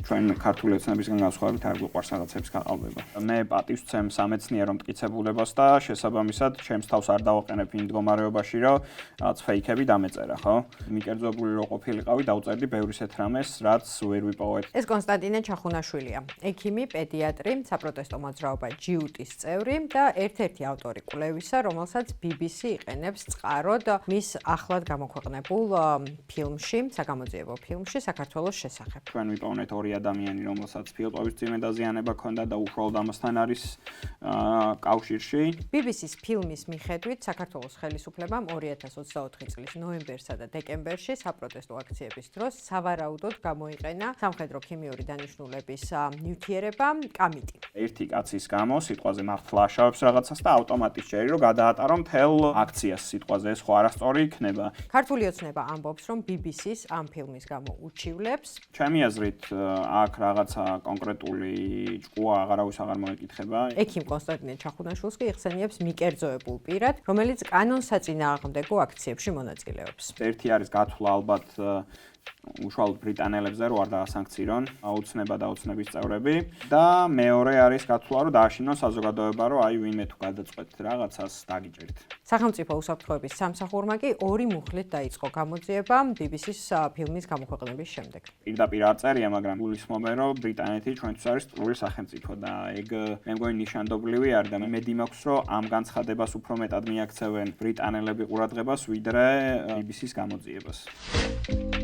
ჩვენ ქართული ოცნებისგან განსხვავებით არ გვიყვარს რაღაცების გაყალბება. მე პატივს ვცემ სამეცნიერო მტკიცებულებას და შესაბამისად ჩემს თავს არ დავაყენებ იმ მდგომარეობაში, რომ რაღაც ფეიქები დამეწერა, ხო? მიკერძებული რო ყოფილიყავი, დავწერდი ბევრი ისეთ რამეს, რაც ვერ ვიპოვეთ. ეს კონსტანტინე ჩახუნაშვილია, ექიმი, პედიატრი, საპროტესტო მოძრაობა ჯიუტის წევრი და ერთ-ერთი ავტორი კვლევისა, რომელსაც BBC იყენებს წყაროდ მის ახლად გამოქვეყნებულ ფილმში, საგამოძიებო ფილმში საქართველოს შესახებ. ჩვენ ვიპოვნეთ ორი ადამიანი, რომელსაც ფილტვების წინადაზიანება ჰქონდა და უშუალოდ ამასთან არის კავშირში. BBC-ს ფილმის მიხედვით საქართველოს ხელისუფლებამ 2024 წლის ნოემბერსა და დეკემბერში საპროტესტო აქციების დროს სავარაუდოდ გამოიყენა სამხედრო ქიმიური დანიშნულების ნივთიერება კამიტი. ერთი კაცის გამო სიტყვაზე მართლა აშავებს რაღაცას და ავტომატის ჯერი რომ გადაატარო მთელ აქციას სიტყვაზე, ეს ხო არასწორი იქნება. ქართული ოცნება ამბობს, რომ BBC-ს ამ ფილმის გამო უჩივლებს. ჩემი აზრით, აქ რაღაცა კონკრეტული ჭკუა აღარავის აღარ მოეკითხება. ექიმ კონსტანტინე ჩახუნაშვილს კი იხსენიებს მიკერძოებულ პირად, რომელიც კანონსაწინააღმდეგო აქციებში მონაწილეობს. ერთი არის გათვლა ალბათ უშუალოდ ბრიტანელებზე რო არ დაასანქცირონ ოცნება და ოცნების წევრები და მეორე არის გათვლა რომ დააშინონ საზოგადოება რომ აი ვინმე თუ გადაწყვეტ რაღაცას დაგიჭერთ. სახელმწიფო უსაფრთხოების სამსახურმა კი 2 მუხლით დაიწყო გამოძიება BBC-ს ფილმის გამოქვეყნების შემდეგ. პირდაპირ არ წერია, მაგრამ გულისხმობენ რომ ბრიტანეთი ჩვენთვის არის სტრული სახელმწიფო და ეგ მე მგონი ნიშანდობლივი არის და მე მეძიმაქვს რომ ამ განცხადებას უფრო მეტად მიაქცევენ ბრიტანელები ყურადღებას ვიდრე BBC-ს გამოძიებას.